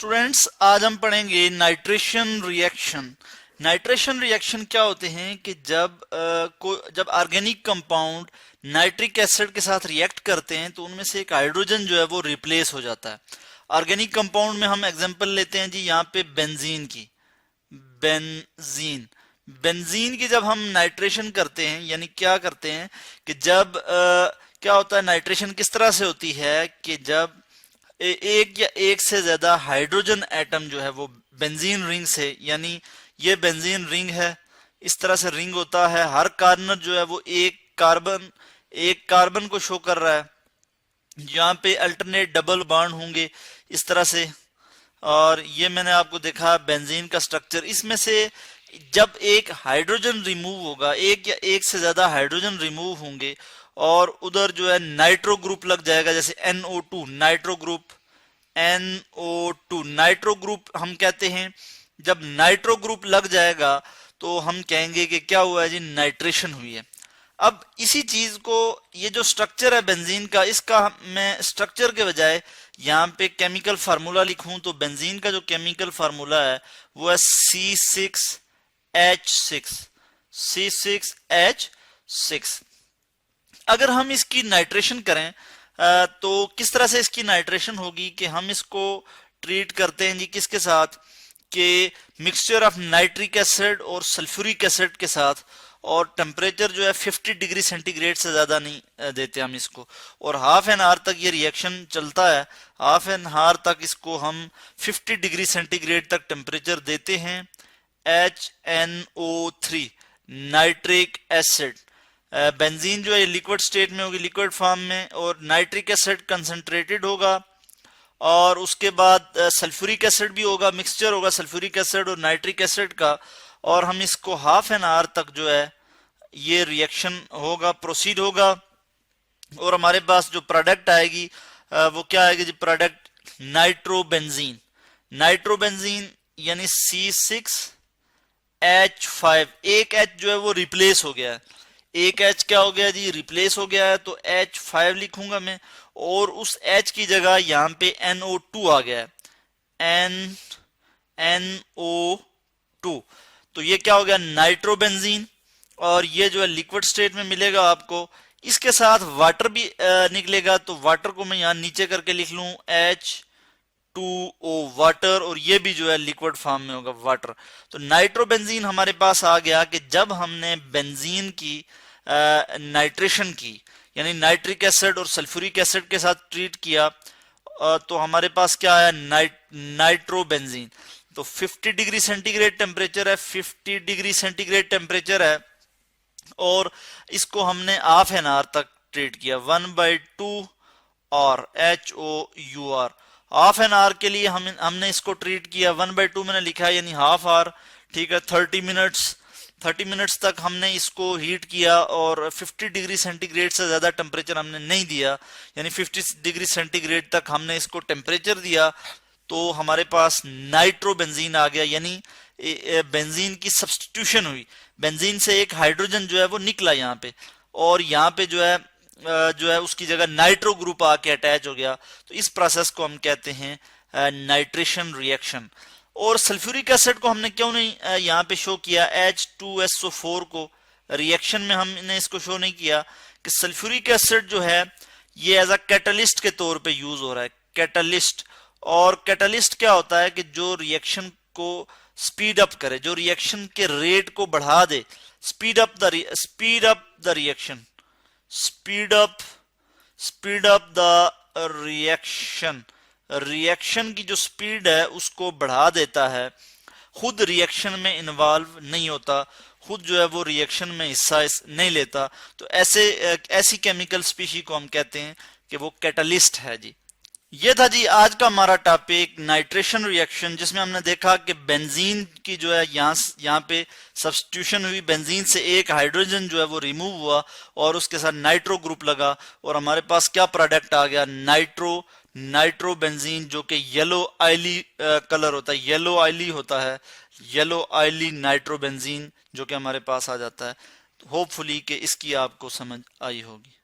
Students, आज हम पढ़ेंगे नाइट्रेशन रिएक्शन। नाइट्रेशन रिएक्शन क्या होते हैं कि जब ऑर्गेनिक कंपाउंड नाइट्रिक एसिड के साथ रिएक्ट करते हैं तो उनमें से एक हाइड्रोजन जो है वो रिप्लेस हो जाता है। ऑर्गेनिक कंपाउंड में हम एग्जांपल लेते हैं जी, यहाँ पे बेंजीन की। बेंजीन की जब हम नाइट्रेशन करते हैं, यानी क्या करते हैं कि जब क्या होता है, नाइट्रेशन किस तरह से होती है कि जब एक या एक से ज्यादा हाइड्रोजन एटम जो है वो बेंजीन रिंग से, यानी ये बेंजीन रिंग है, इस तरह से रिंग होता है, हर कार्नर जो है वो एक कार्बन को शो कर रहा है। यहाँ पे अल्टरनेट डबल बॉन्ड होंगे इस तरह से। और ये मैंने आपको देखा बेंजीन का स्ट्रक्चर। इसमें से जब एक हाइड्रोजन रिमूव होगा, एक या एक से ज्यादा हाइड्रोजन रिमूव होंगे और उधर जो है नाइट्रो ग्रुप लग जाएगा, जैसे NO2 nitro group, NO2 nitro group हम कहते हैं। जब नाइट्रो ग्रुप लग जाएगा तो हम कहेंगे कि क्या हुआ है जी, नाइट्रेशन हुई है। अब इसी चीज को, ये जो स्ट्रक्चर है बेंजीन का, इसका मैं स्ट्रक्चर के बजाय यहाँ पे केमिकल फार्मूला लिखूं तो बेंजीन का जो केमिकल फार्मूला है वो है C6H6। अगर हम इसकी नाइट्रेशन करें तो किस तरह से इसकी नाइट्रेशन होगी कि हम इसको ट्रीट करते हैं जी किसके साथ, कि मिक्सचर ऑफ नाइट्रिक एसिड और सल्फ्यूरिक एसिड के साथ, और टेम्परेचर जो है 50 डिग्री सेंटीग्रेड से ज्यादा नहीं देते हम इसको, और हाफ एन आवर तक ये रिएक्शन चलता है। हाफ एन आवर तक इसको हम 50 डिग्री सेंटीग्रेड तक टेम्परेचर देते हैं। HNO3 नाइट्रिक एसिड, बेंजीन जो है लिक्विड स्टेट में होगी, लिक्विड फॉर्म में, और नाइट्रिक एसिड कंसंट्रेटेड होगा, और उसके बाद सल्फ्यूरिक एसिड भी होगा, मिक्सचर होगा सल्फ्यूरिक एसिड और नाइट्रिक एसिड का, और हम इसको हाफ एन आवर तक जो है ये रिएक्शन होगा, प्रोसीड होगा, और हमारे पास जो प्रोडक्ट आएगी वो क्या आएगी जी, प्रोडक्ट नाइट्रोबेंजीन। नाइट्रोबेंजीन यानी C6H5, एक H जो है वो रिप्लेस हो गया है, एक H क्या हो गया जी, रिप्लेस हो गया है, तो H5 लिखूंगा मैं, और उस H की जगह यहाँ पे NO2 आ गया है, NO2। तो ये क्या हो गया, नाइट्रोबेंजीन, और ये जो है लिक्विड स्टेट में मिलेगा आपको। इसके साथ वाटर भी निकलेगा, तो वाटर को मैं यहाँ नीचे करके लिख लूं H2O वाटर, और ये भी जो है लिक्विड फॉर्म में होगा वाटर। तो नाइट्रोबेंजीन हमारे पास आ गया कि जब हमने बेंजीन की नाइट्रेशन की, यानी नाइट्रिक एसिड और सल्फ्यूरिक एसिड के साथ ट्रीट किया, तो हमारे पास क्या आया, नाइट्रोबेंजीन। तो 50 डिग्री सेंटीग्रेड टेम्परेचर है, 50 डिग्री सेंटीग्रेड टेम्परेचर है, और इसको हमने हाफ एन आवर तक ट्रीट किया, 1/2 और HOUR, हाफ एन आवर के लिए हमने इसको ट्रीट किया। 1/2 मैंने लिखा है यानी हाफ आवर, ठीक है। 30 मिनट्स तक हमने इसको हीट किया, और 50 डिग्री सेंटीग्रेड से ज्यादा टेम्परेचर हमने नहीं दिया, यानी 50 डिग्री सेंटीग्रेड तक हमने इसको टेम्परेचर दिया, तो हमारे पास नाइट्रोबेंजीन आ गया, यानी बेंजीन की सब्स्टिट्यूशन हुई। बेंजीन से एक हाइड्रोजन जो है वो निकला यहाँ पे, और यहाँ पे जो है उसकी जगह नाइट्रो ग्रुप आके अटैच हो गया। तो इस प्रोसेस को हम कहते हैं नाइट्रेशन रिएक्शन। और सल्फ्यूरिक एसिड को हमने क्यों नहीं यहाँ पे शो किया, H2SO4 को रिएक्शन में हमने इसको शो नहीं किया, कि सल्फ्यूरिक एसिड जो है ये एज अ कैटलिस्ट के तौर पे यूज हो रहा है, कैटलिस्ट। और कैटलिस्ट क्या होता है कि जो रिएक्शन को स्पीड अप करे, जो रिएक्शन के रेट को बढ़ा दे, speed up the reaction, speed up the reaction की जो स्पीड है उसको बढ़ा देता है। खुद रिएक्शन में इन्वॉल्व नहीं होता, खुद जो है वो रिएक्शन में हिस्सा नहीं लेता। तो ऐसी केमिकल स्पीशी को हम कहते हैं कि वो कैटलिस्ट है जी। ये था जी आज का हमारा टॉपिक नाइट्रेशन रिएक्शन, जिसमें हमने देखा कि बेंजीन की जो है यहाँ पे सब्स्टिट्यूशन हुई, बेंजीन से एक हाइड्रोजन जो है वो रिमूव हुआ और उसके साथ नाइट्रो ग्रुप लगा, और हमारे पास क्या प्रोडक्ट आ गया, नाइट्रोबेंजीन, जो कि येलो ऑयली कलर होता है, येलो ऑयली नाइट्रोबेंजीन जो कि हमारे पास आ जाता है। होपफुली कि इसकी आपको समझ आई होगी।